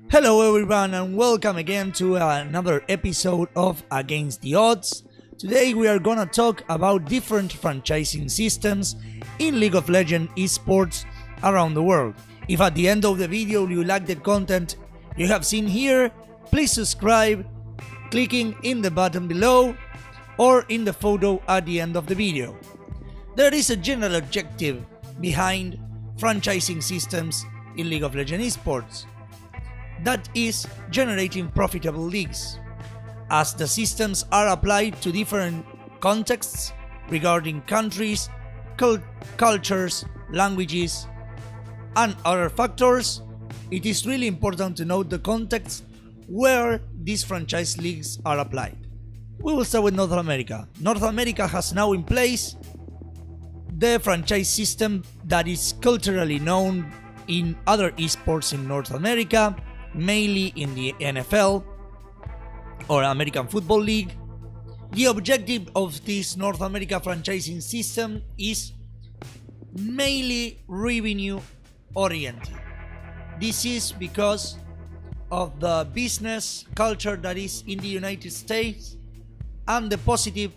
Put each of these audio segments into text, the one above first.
Hello everyone and welcome again to another episode of Against the Odds. Today we are gonna talk about different franchising systems in League of Legends esports around the world. If at the end of the video you like the content you have seen here, please subscribe clicking in the button below or in the photo at the end of the video. There is a general objective behind franchising systems in League of Legends esports. That is generating profitable leagues, as the systems are applied to different contexts regarding countries, cultures, languages, and other factors. It is really important to note the context where these franchise leagues are applied. We will start with North America. North America has now in place the franchise system that is culturally known in other esports in North America, mainly in the NFL or American Football League. The objective of this North America franchising system is mainly revenue oriented. This is because of the business culture that is in the United States and the positive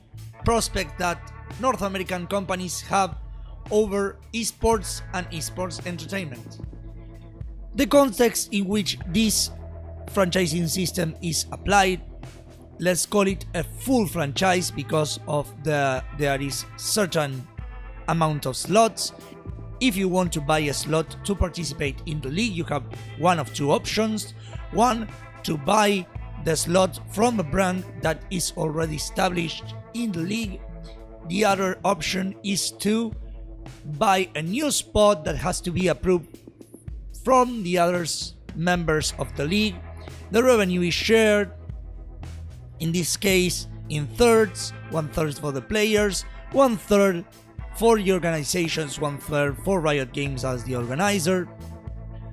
prospect that North American companies have over esports and esports entertainment. The context in which this franchising system is applied, let's call it a full franchise because of there is certain amount of slots. If you want to buy a slot to participate in the league, you have one of two options. One, to buy the slot from a brand that is already established in the league. The other option is to buy a new spot that has to be approved from the other members of the league. The revenue is shared, in this case, in thirds: 1/3 for the players, 1/3 for the organizations, 1/3 for Riot Games as the organizer.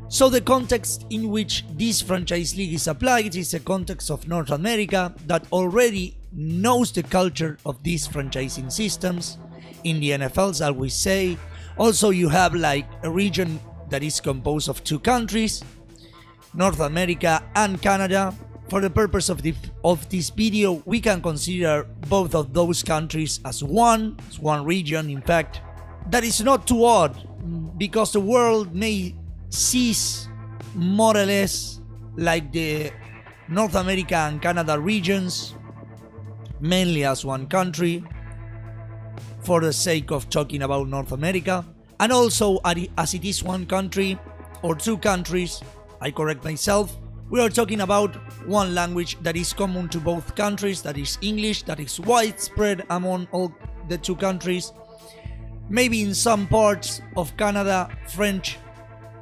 So the context in which this franchise league is applied is a context of North America that already knows the culture of these franchising systems. In the NFL, as we say, also you have like a region that is composed of two countries, North America and Canada. For the purpose of this video, we can consider both of those countries as one region. In fact, that is not too odd because the world may sees more or less like the North America and Canada regions mainly as one country for the sake of talking about North America, and also as it is one country or two countries, I correct myself, we are talking about one language that is common to both countries, that is English, that is widespread among all the two countries. Maybe in some parts of Canada, French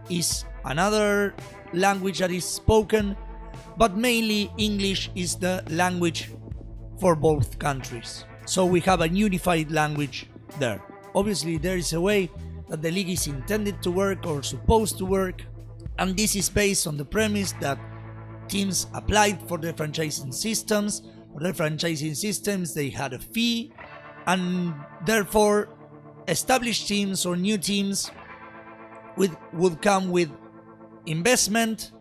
is another language that is spoken, but mainly English is the language for both countries. So we have a unified language there. Obviously, there is a way that the league is intended to work or supposed to work, and this is based on the premise that teams applied for the franchising systems. For the franchising systems, they had a fee, and therefore established teams or new teams would come with investment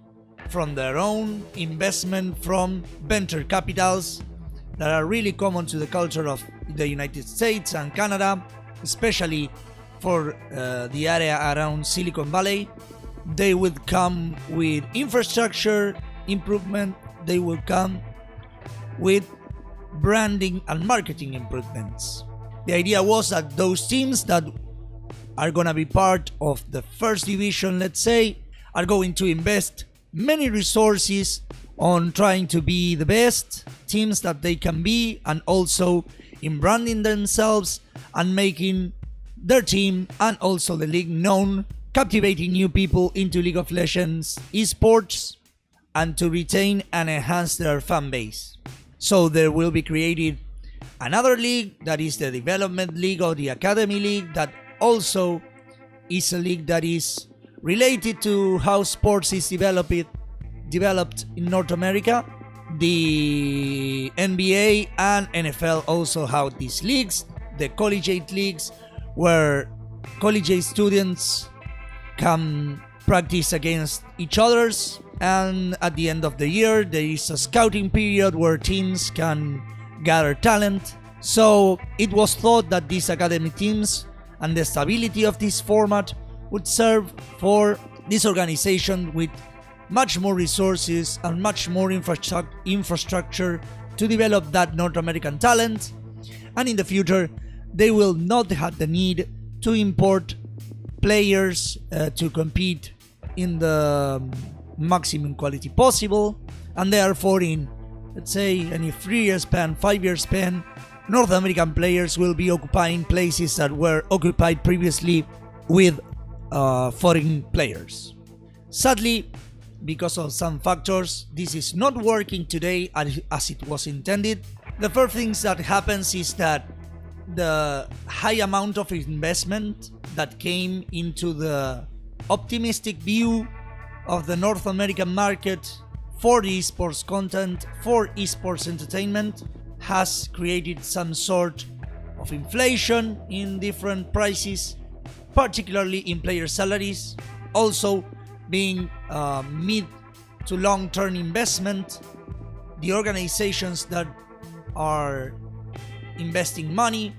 from their own, investment from venture capitals that are really common to the culture of the United States and Canada, especially for the area around Silicon Valley. They would come with infrastructure improvement, they will come with branding and marketing improvements. The idea was that those teams that are gonna be part of the first division, let's say, are going to invest many resources on trying to be the best teams that they can be, and also in branding themselves and making their team and also the league known, captivating new people into League of Legends esports, and to retain and enhance their fan base. So there will be created another league that is the development league or the academy league, that also is a league that is related to how sports is developed in North America. The NBA and NFL also have these leagues, the collegiate leagues, where collegiate students can practice against each others and at the end of the year there is a scouting period where teams can gather talent. So it was thought that these academy teams and the stability of this format would serve for this organization with much more resources and much more infrastructure to develop that North American talent, and in the future they will not have the need to import players to compete in the maximum quality possible, and therefore in, let's say, any 3-year span, 5-year span, North American players will be occupying places that were occupied previously with foreign players. Sadly, because of some factors, this is not working today as it was intended. The first things that happens is that the high amount of investment that came into the optimistic view of the North American market for esports content, for esports entertainment, has created some sort of inflation in different prices, particularly in player salaries. Also, being mid to long-term investment, the organizations that are investing money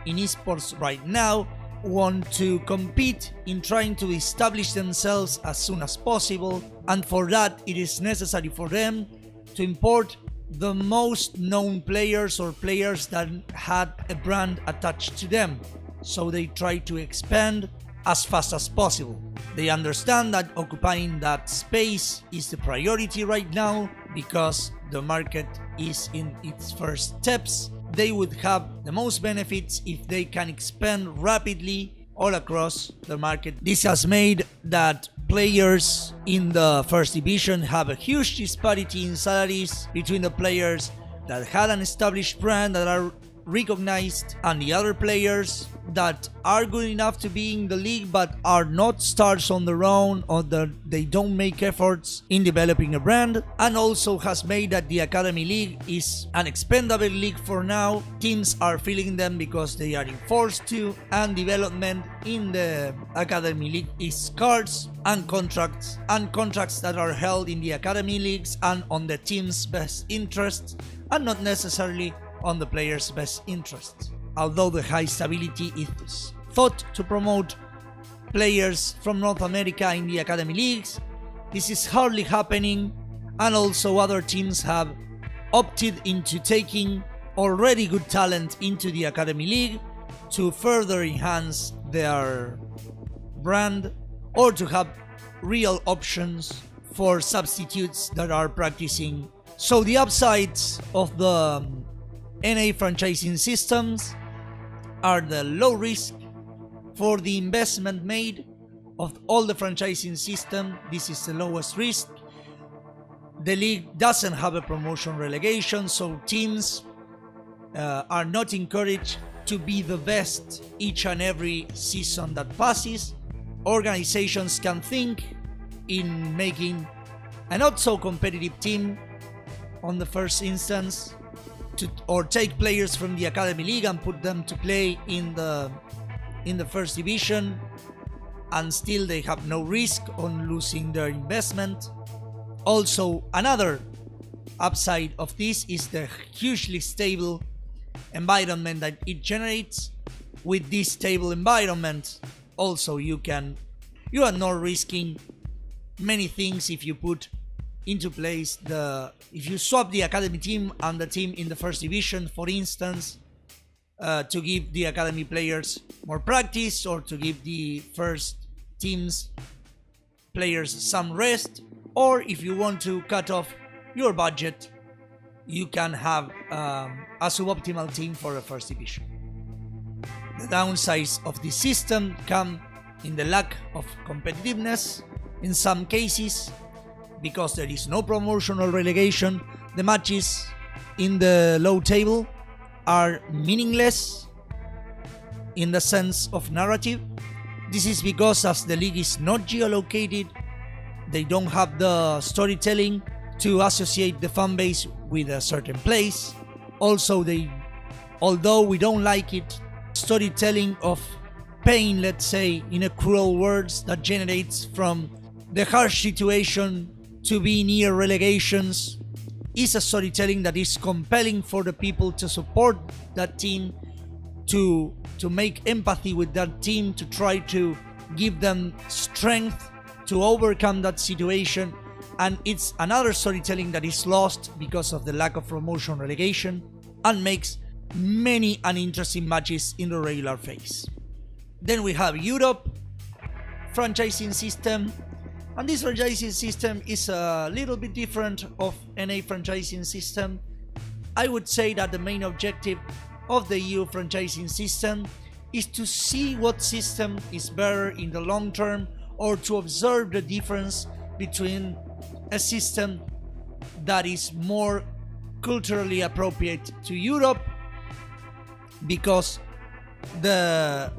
in esports right now want to compete in trying to establish themselves as soon as possible, and for that it is necessary for them to import the most known players or players that had a brand attached to them. So they try to expand as fast as possible. They understand that occupying that space is the priority right now because the market is in its first steps. They would have the most benefits if they can expand rapidly all across the market. This has made that players in the first division have a huge disparity in salaries between the players that had an established brand that are recognized and the other players that are good enough to be in the league but are not stars on their own, or that they don't make efforts in developing a brand, and also has made that the Academy League is an expendable league for now. Teams are filling them because they are enforced to, and development in the Academy League is scarce, and contracts that are held in the Academy Leagues and on the team's best interests and not necessarily on the players' best interests. Although the high stability is thought to promote players from North America in the Academy Leagues, this is hardly happening, and also other teams have opted into taking already good talent into the Academy League to further enhance their brand or to have real options for substitutes that are practicing. So the upsides of the NA franchising systems are the low risk for the investment made of all the franchising system. This is the lowest risk. The league doesn't have a promotion relegation, so teams are not encouraged to be the best each and every season that passes. Organizations can think in making a not so competitive team on the first instance, or take players from the Academy League and put them to play in the first division, and still they have no risk on losing their investment. Also, another upside of this is the hugely stable environment that it generates. With this stable environment, also you are not risking many things if you put into place if you swap the academy team and the team in the first division, for instance, to give the academy players more practice, or to give the first team's players some rest, or if you want to cut off your budget, you can have a suboptimal team for the first division. The downsides of this system come in the lack of competitiveness in some cases. Because there is no promotion or relegation, the matches in the low table are meaningless in the sense of narrative. This is because as the league is not geolocated, they don't have the storytelling to associate the fan base with a certain place. Also, although we don't like it, storytelling of pain, let's say, in a cruel words, that generates from the harsh situation to be near relegations is a storytelling that is compelling for the people to support that team, to make empathy with that team, to try to give them strength to overcome that situation. And it's another storytelling that is lost because of the lack of promotion relegation and makes many uninteresting matches in the regular phase. Then we have Europe franchising system, and this franchising system is a little bit different of NA franchising system. I would say that the main objective of the EU franchising system is to see what system is better in the long term, or to observe the difference between a system that is more culturally appropriate to Europe, because the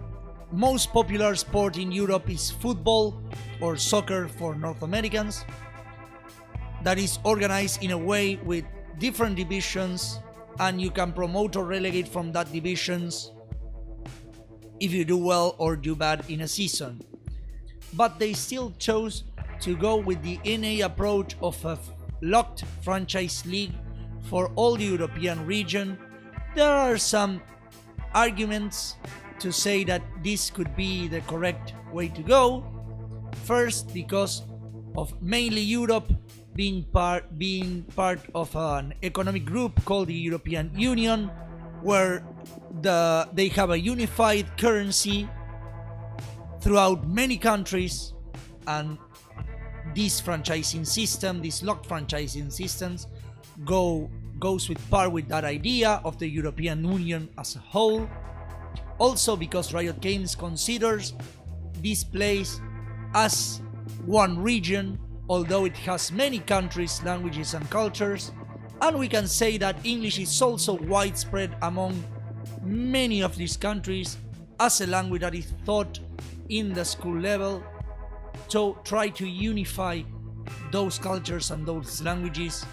most popular sport in Europe is football or soccer for North Americans, that is organized in a way with different divisions, and you can promote or relegate from that divisions if you do well or do bad in a season. But they still chose to go with the NA approach of a locked franchise league for all the European region. There are some arguments to say that this could be the correct way to go. First, because of mainly Europe being part of an economic group called the European Union, where they have a unified currency throughout many countries, and this franchising system, these locked franchising systems, goes with that idea of the European Union as a whole. Also because Riot Games considers this place as one region, although it has many countries, languages and cultures, and we can say that English is also widespread among many of these countries as a language that is taught in the school level, to try to unify those cultures and those languages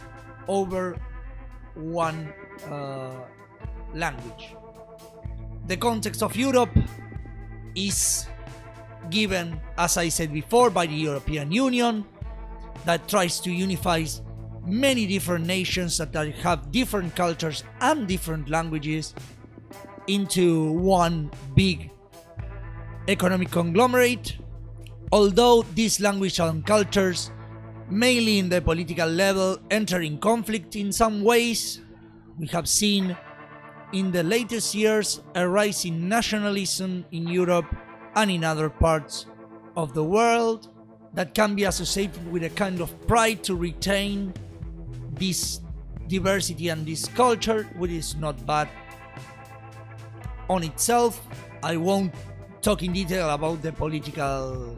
over one language. The context of Europe is given, as I said before, by the European Union, that tries to unify many different nations that have different cultures and different languages into one big economic conglomerate. Although these languages and cultures, mainly in the political level, enter in conflict in some ways, we have seen in the latest years a rise in nationalism in Europe and in other parts of the world that can be associated with a kind of pride to retain this diversity and this culture, which is not bad on itself. I won't talk in detail about the political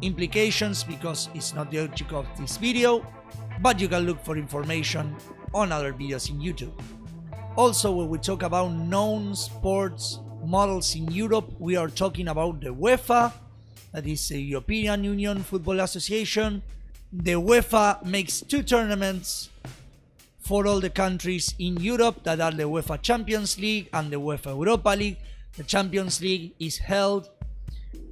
implications because it's not the object of this video, but you can look for information on other videos in YouTube. Also, when we talk about known sports models in Europe, we are talking about the UEFA, that is the European Union Football Association. The UEFA makes two tournaments for all the countries in Europe, that are the UEFA Champions League and the UEFA Europa League. The Champions League is held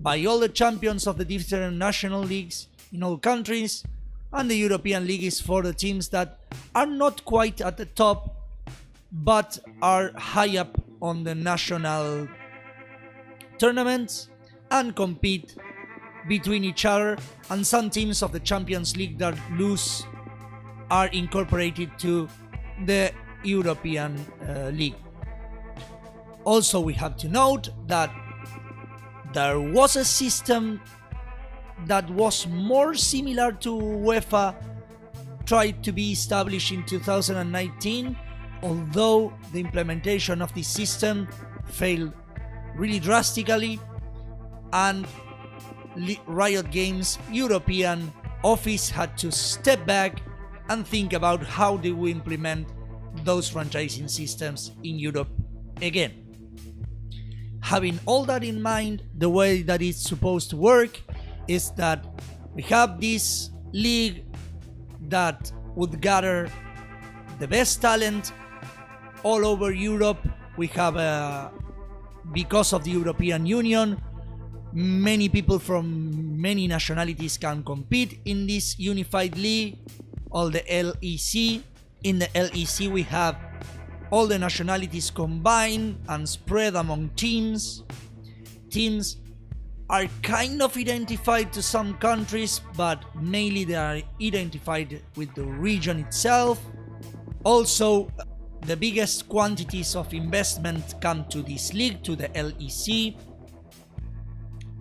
by all the champions of the different national leagues in all countries, and the European League is for the teams that are not quite at the top but are high up on the national tournaments and compete between each other, and some teams of the Champions League that lose are incorporated to the European League. Also, we have to note that there was a system that was more similar to UEFA tried to be established in 2019, although the implementation of this system failed really drastically, and Riot Games European office had to step back and think about how they will implement those franchising systems in Europe again. Having all that in mind, the way that it's supposed to work is that we have this league that would gather the best talent all over Europe. We have, because of the European Union, many people from many nationalities can compete in this unified league. all the LEC. In the LEC we have all the nationalities combined and spread among teams. Teams are kind of identified to some countries, but mainly they are identified with the region itself. Also, the biggest quantities of investment come to this league, to the LEC.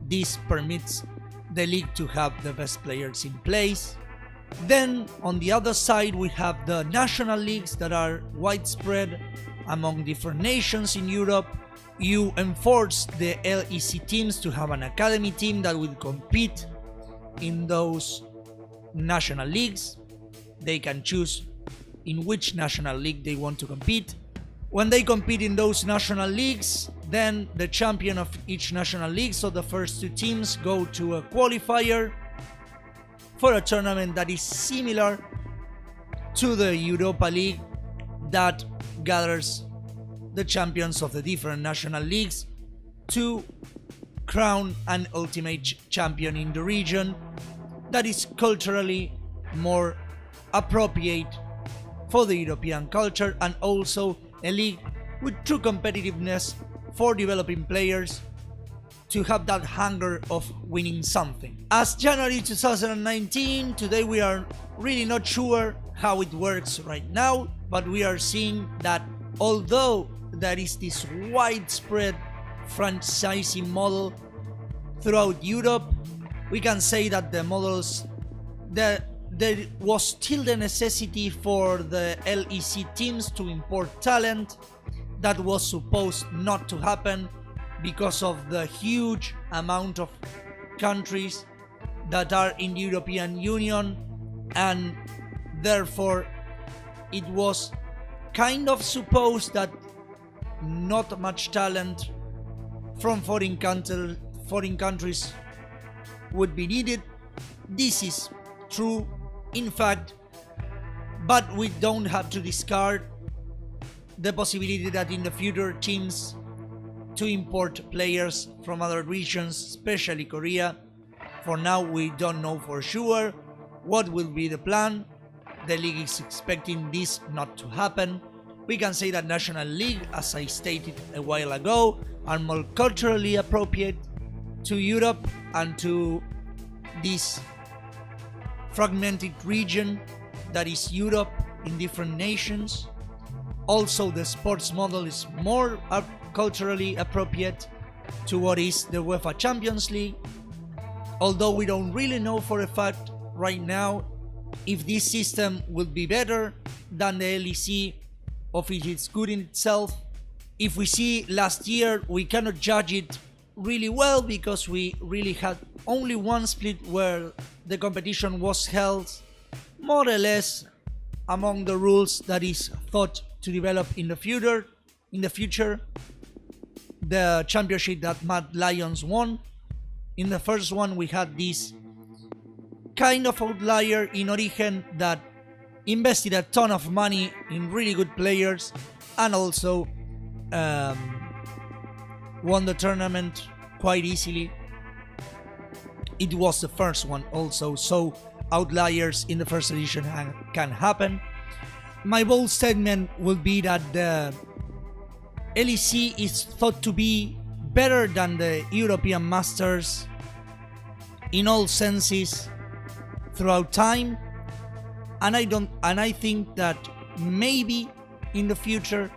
This permits the league to have the best players in place. Then on the other side we have the national leagues that are widespread among different nations in Europe. You enforce the LEC teams to have an academy team that will compete in those national leagues. They can choose in which national league they want to compete. When they compete in those national leagues, then the champion of each national league, so the first two teams, go to a qualifier for a tournament that is similar to the Europa League, that gathers the champions of the different national leagues to crown an ultimate champion in the region that is culturally more appropriate for the European culture, and also a league with true competitiveness for developing players to have that hunger of winning something. As January 2019, today we are really not sure how it works right now, but we are seeing that although there is this widespread franchising model throughout Europe, we can say that the models, there was still the necessity for the LEC teams to import talent. That was supposed not to happen because of the huge amount of countries that are in the European Union, and therefore it was kind of supposed that not much talent from foreign countries would be needed. This is true, in fact, but we don't have to discard the possibility that in the future teams to import players from other regions, especially Korea. For now, we don't know for sure what will be the plan. The league is expecting this not to happen. We can say that National League, as I stated a while ago, are more culturally appropriate to Europe and to this fragmented region that is Europe in different nations. Also, the sports model is more culturally appropriate to what is the UEFA Champions League, although we don't really know for a fact right now if this system will be better than the LEC or if it's good in itself. If we see last year, we cannot judge it really well because we really had only one split where the competition was held more or less among the rules that is thought to develop in the future. The championship that Mad Lions won. In the first one we had this kind of outlier in Origen that invested a ton of money in really good players and also won the tournament quite easily. It was the first one also, so outliers in the first edition can happen. My bold statement will be that the LEC is thought to be better than the European Masters in all senses throughout time, and I think that maybe in the future,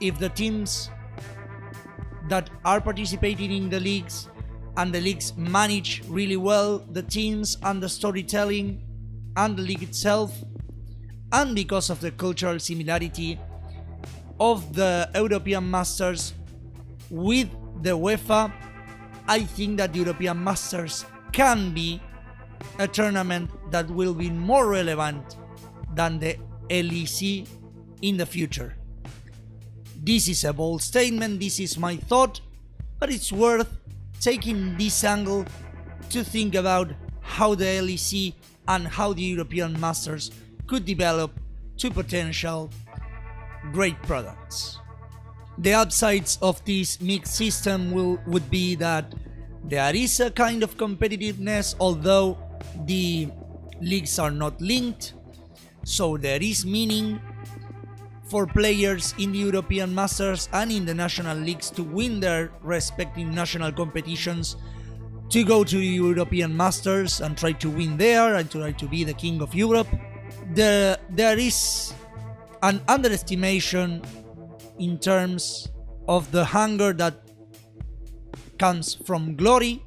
if the teams that are participating in the leagues and the leagues manage really well the teams and the storytelling and the league itself, and because of the cultural similarity of the European Masters with the UEFA, I think that the European Masters can be a tournament that will be more relevant than the LEC in the future. This is a bold statement, this is my thought, but it's worth taking this angle to think about how the LEC and how the European Masters could develop to potential great products. The upsides of this mixed system would be that there is a kind of competitiveness, although the leagues are not linked. So there is meaning for players in the European Masters and in the national leagues to win their respective national competitions, to go to the European Masters and try to win there and try to be the king of Europe. There is an underestimation in terms of the hunger that comes from glory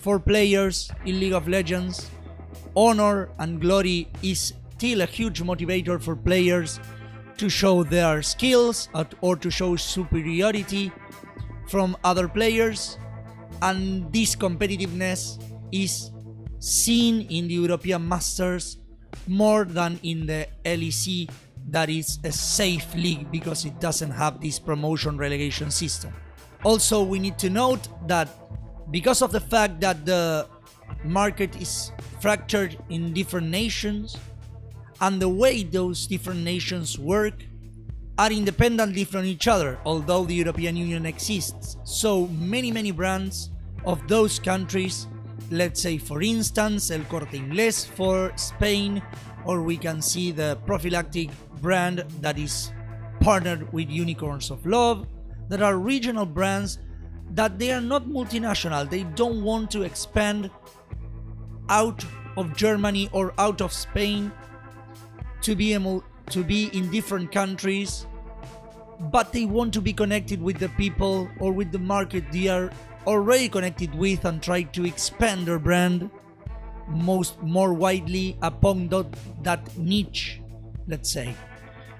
for players in League of Legends. Honor and glory is still a huge motivator for players to show their skills or to show superiority from other players, and this competitiveness is seen in the European Masters more than in the LEC, that is a safe league because it doesn't have this promotion relegation system. Also, we need to note that because of the fact that the market is fractured in different nations, and the way those different nations work are independently from each other, although the European Union exists. So many brands of those countries, let's say for instance El Corte Inglés for Spain, or we can see the Prophylactic brand that is partnered with Unicorns of Love, that are regional brands that they are not multinational. They don't want to expand out of Germany or out of Spain to be in different countries, but they want to be connected with the people or with the market they are already connected with and try to expand their brand more widely upon that niche, let's say.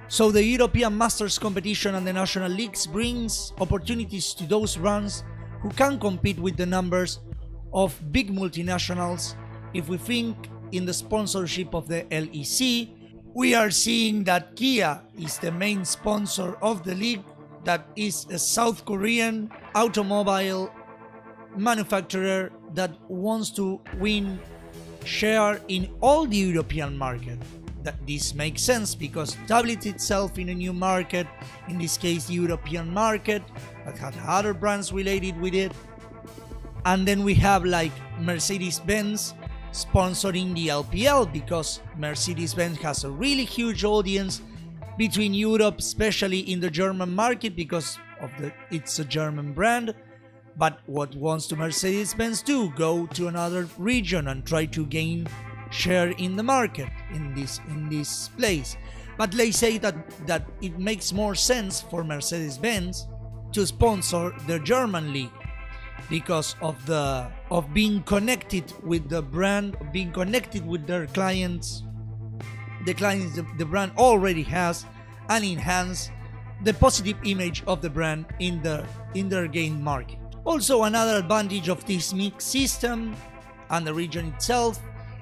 So the European Masters competition and the national leagues brings opportunities to those brands who can compete with the numbers of big multinationals. If we think in the sponsorship of the LEC, we are seeing that Kia is the main sponsor of the league, that is a South Korean automobile manufacturer that wants to win share in all the European market. That this makes sense because tablet itself in a new market, in this case the European market, that had other brands related with it. And then we have like Mercedes-Benz sponsoring the LPL because Mercedes-Benz has a really huge audience between Europe, especially in the German market because of it's a German brand. But what wants to Mercedes-Benz do? Go to another region and try to gain share in the market in this place. But they say that it makes more sense for Mercedes-Benz to sponsor the German league because of being connected with the brand, being connected with their clients, the clients the brand already has, and enhance the positive image of the brand in their game market. Also, another advantage of this mixed system and the region itself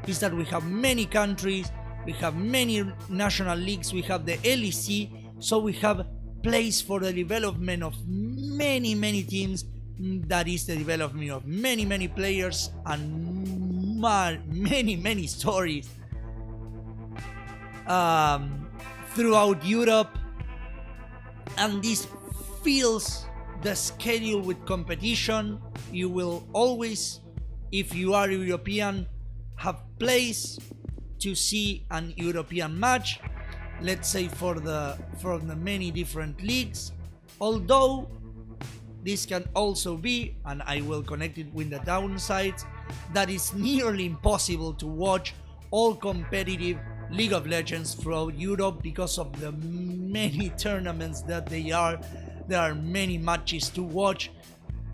is that we have many countries, we have many national leagues, we have the LEC, so we have place for the development of many teams. That is the development of many players and many stories throughout Europe, and this fills the schedule with competition. You will always, if you are European, have place to see an European match, let's say for the many different leagues. Although this can also be, and I will connect it with the downsides, that is nearly impossible to watch all competitive League of Legends throughout Europe because of the many tournaments that there are many matches to watch,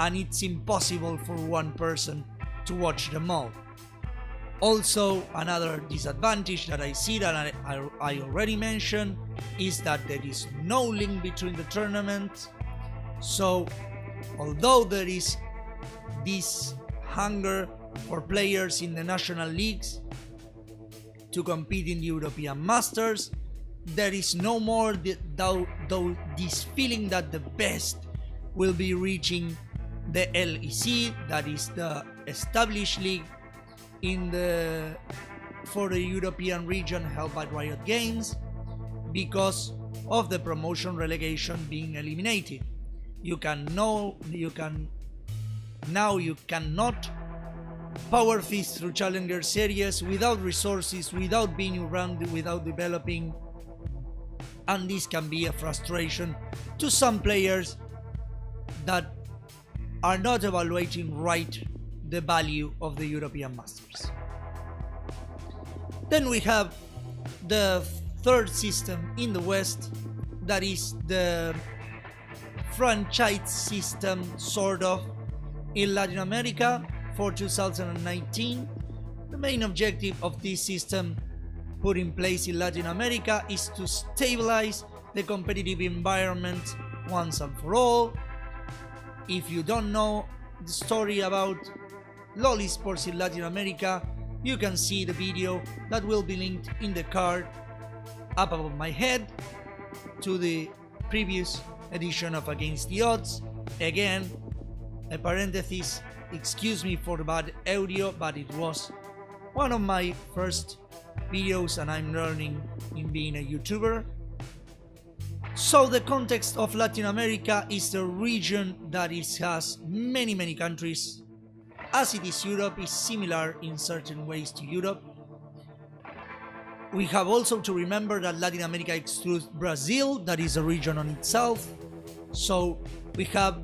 and it's impossible for one person to watch them all. Also, another disadvantage that I see that I already mentioned is that there is no link between the tournaments. So although there is this hunger for players in the national leagues to compete in the European Masters, there is no more this feeling that the best will be reaching the LEC, that is the established league for the European region held by Riot Games, because of the promotion relegation being eliminated. You cannot power fist through Challenger Series without resources, without being around, without developing, and this can be a frustration to some players that are not evaluating right the value of the European Masters. Then we have the third system in the West, that is the franchise system, sort of, in Latin America for 2019. The main objective of this system put in place in Latin America is to stabilize the competitive environment once and for all. If you don't know the story about LOLESPORTS in Latin America, you can see the video that will be linked in the card up above my head to the previous edition of Against the Odds. Again, a parenthesis, excuse me for the bad audio, but it was one of my first videos and I'm learning in being a YouTuber. So the context of Latin America is a region that has many countries. As it is Europe, is similar in certain ways to Europe. We have also to remember that Latin America excludes Brazil, that is a region on itself. So we have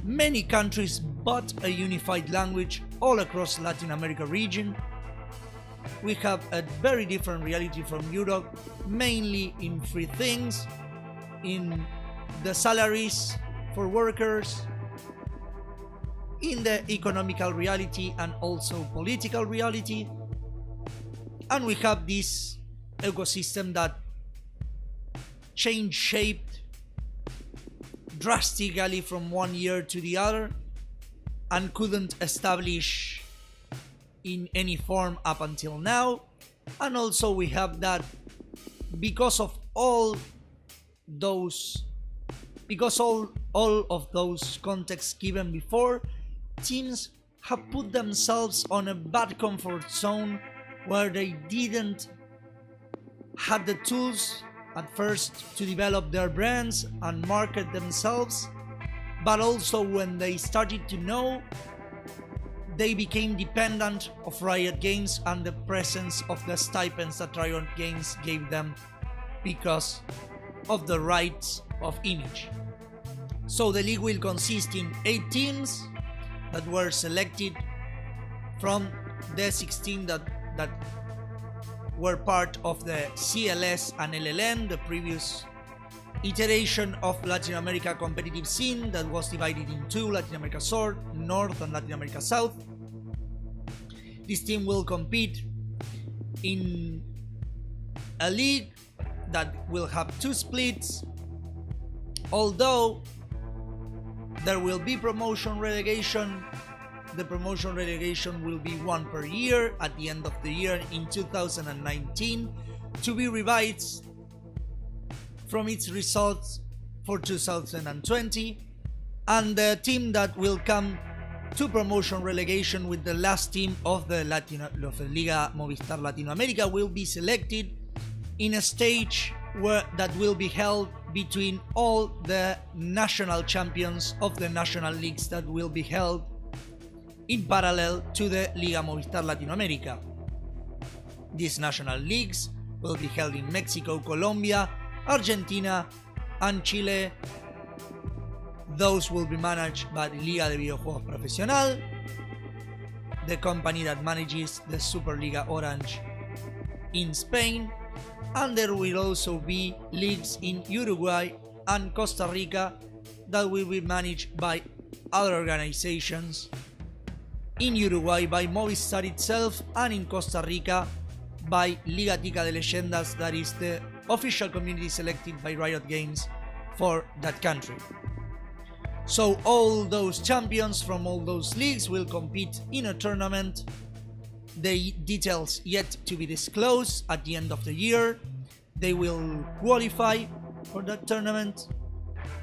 many countries but a unified language all across Latin America region. We have a very different reality from Europe, mainly in three things: in the salaries for workers, in the economical reality and also political reality, and we have this ecosystem that changed shape drastically from one year to the other and couldn't establish in any form up until now. And also we have that because of all of those contexts given before, teams have put themselves on a bad comfort zone where they didn't have the tools at first to develop their brands and market themselves, but also when they started to know, they became dependent of Riot Games and the presence of the stipends that Riot Games gave them because of the rights of image. So the league will consist in 8 teams that were selected from the 16 that were part of the CLS and LLN, the previous iteration of Latin America competitive scene that was divided in two: Latin America North and Latin America South. This team will compete in a league that will have 2 splits, although there will be promotion relegation. The promotion relegation will be 1 per year at the end of the year in 2019, to be revised from its results for 2020. And the team that will come to promotion relegation with the last team of the Liga Movistar Latinoamérica will be selected in a stage that will be held between all the national champions of the national leagues that will be held in parallel to the Liga Movistar Latinoamérica. These national leagues will be held in Mexico, Colombia, Argentina, and Chile. Those will be managed by the Liga de Videojuegos Profesional, the company that manages the Superliga Orange in Spain, and there will also be leagues in Uruguay and Costa Rica that will be managed by other organizations. In Uruguay by Movistar itself, and in Costa Rica by Liga Tica de Leyendas, that is the official community selected by Riot Games for that country. So all those champions from all those leagues will compete in a tournament. The details yet to be disclosed at the end of the year. They will qualify for that tournament,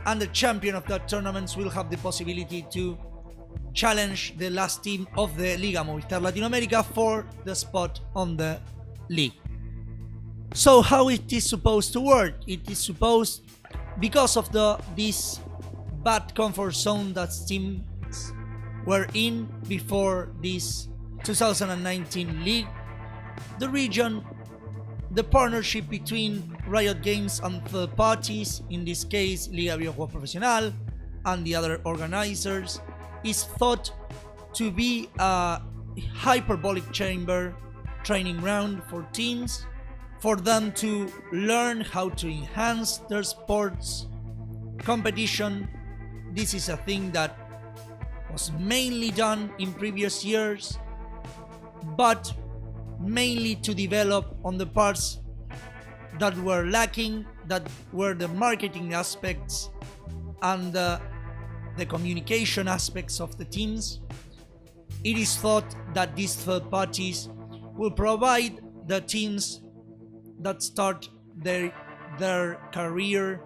and the champion of that tournament will have the possibility to challenge the last team of the Liga Movistar Latinoamérica for the spot on the league. So how it is supposed to work? It is supposed, because of this bad comfort zone that teams were in before this 2019 league, the region, the partnership between Riot Games and third parties, in this case Liga de Videojuegos Profesional and the other organizers, is thought to be a hyperbolic chamber training ground for teams, for them to learn how to enhance their sports competition. This is a thing that was mainly done in previous years, but mainly to develop on the parts that were lacking, that were the marketing aspects and the communication aspects of the teams. It is thought that these third parties will provide the teams that start their career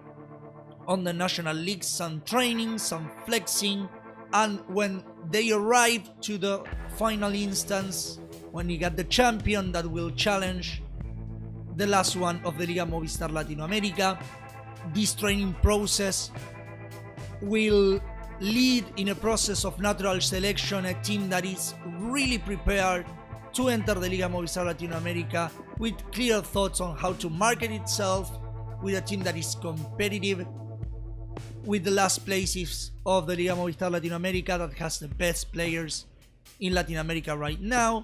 on the national leagues some training, some flexing, and when they arrive to the final instance, when you get the champion that will challenge the last one of the Liga Movistar Latinoamérica, this training process will lead in a process of natural selection a team that is really prepared to enter the Liga Movistar Latinoamérica with clear thoughts on how to market itself, with a team that is competitive with the last places of the Liga Movistar Latinoamérica, that has the best players in Latin America right now,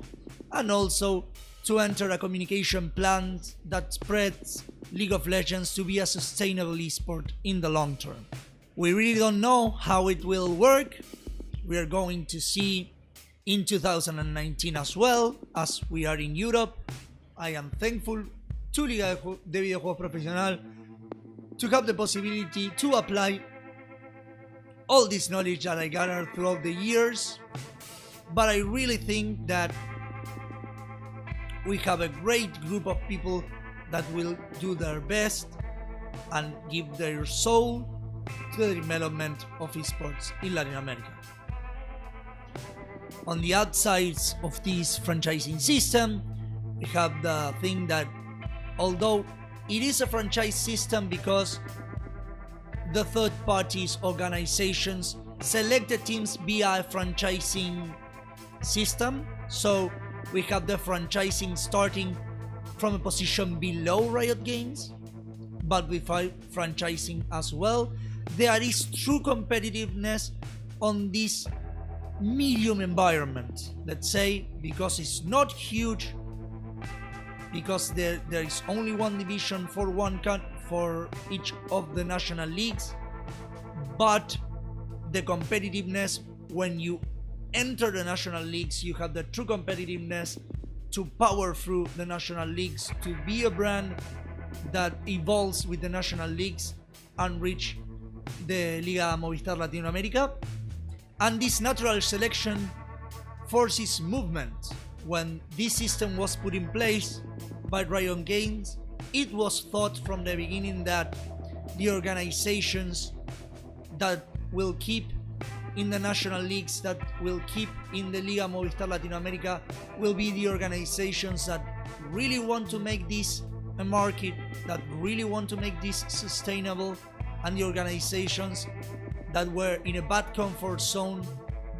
and also to enter a communication plan that spreads League of Legends to be a sustainable esport in the long term. We really don't know how it will work. We are going to see in 2019 as well, as we are in Europe. I am thankful to Liga de Videojuegos Profesional to have the possibility to apply all this knowledge that I gathered throughout the years. But I really think that we have a great group of people that will do their best and give their soul to the development of esports in Latin America. On the outsides of this franchising system, we have the thing that although it is a franchise system because the third parties organizations select the teams via a franchising system, so we have the franchising starting from a position below Riot Games, but with franchising as well, there is true competitiveness on this medium environment, let's say, because it's not huge, because there is only one division for each of the national leagues, but the competitiveness, when you enter the national leagues, you have the true competitiveness to power through the national leagues, to be a brand that evolves with the national leagues and reach the Liga Movistar Latinoamérica. And this natural selection forces movement. When this system was put in place by Riot Games, it was thought from the beginning that the organizations that will keep in the national leagues, that will keep in the Liga Movistar Latinoamérica, will be the organizations that really want to make this a market, that really want to make this sustainable, and the organizations that were in a bad comfort zone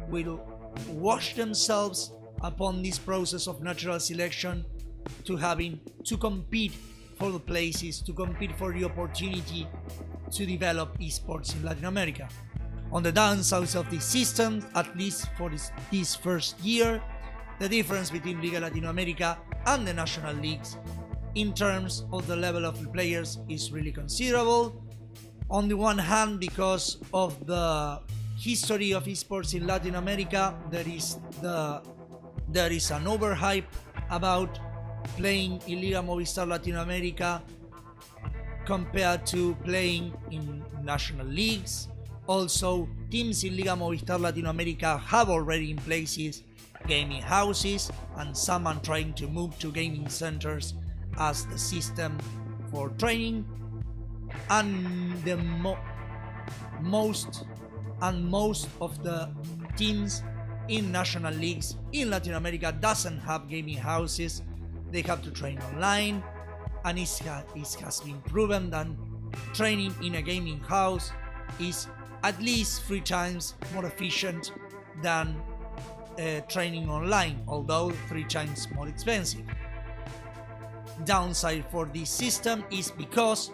will wash themselves upon this process of natural selection to having to compete for the places, to compete for the opportunity to develop esports in Latin America. On the downsides of this system, at least for this first year, the difference between Liga Latinoamérica and the national leagues in terms of the level of the players is really considerable. On the one hand, because of the history of esports in Latin America, there is an overhype about playing in Liga Movistar Latinoamérica compared to playing in national leagues. Also, teams in Liga Movistar Latinoamérica have already in places gaming houses, and some are trying to move to gaming centers as the system for training. And the most of the teams in national leagues in Latin America doesn't have gaming houses. They have to train online, and it has been proven that training in a gaming house is at least 3 times more efficient than training online, although 3 times more expensive. Downside for this system is because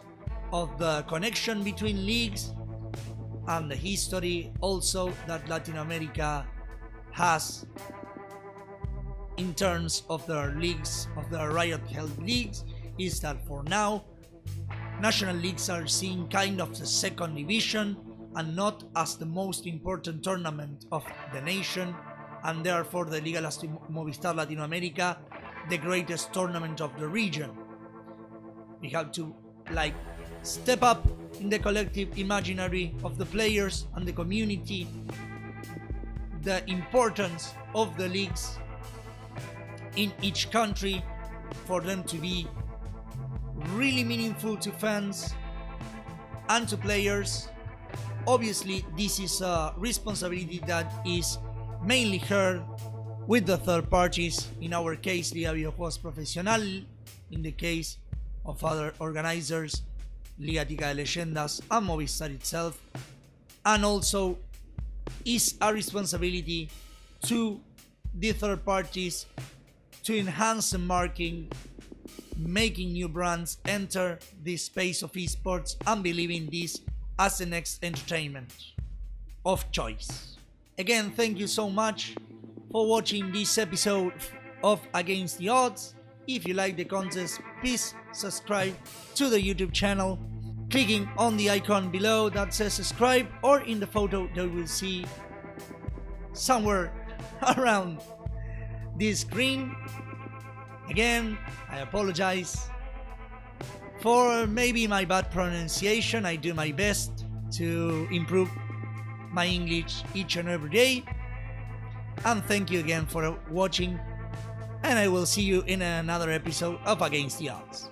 of the connection between leagues and the history also that Latin America has in terms of their leagues, of their riot-held leagues, is that for now national leagues are seen kind of the second division and not as the most important tournament of the nation, and therefore the Liga Movistar Latinoamérica the greatest tournament of the region. We have to step up in the collective imaginary of the players and the community, the importance of the leagues in each country for them to be really meaningful to fans and to players. Obviously, this is a responsibility that is mainly heard with the third parties, in our case Liga Videojuegos Profesional, in the case of other organizers, Liga Tica de Leyendas and Movistar itself, and also is a responsibility to the third parties to enhance the marketing, making new brands enter this space of esports and believing this as the next entertainment of choice. Again, thank you so much for watching this episode of Against the Odds. If you like the content, please subscribe to the YouTube channel, clicking on the icon below that says subscribe, or in the photo that you will see somewhere around this screen. Again, I apologize for maybe my bad pronunciation. I do my best to improve my English each and every day. And thank you again for watching, and I will see you in another episode of Against the Odds.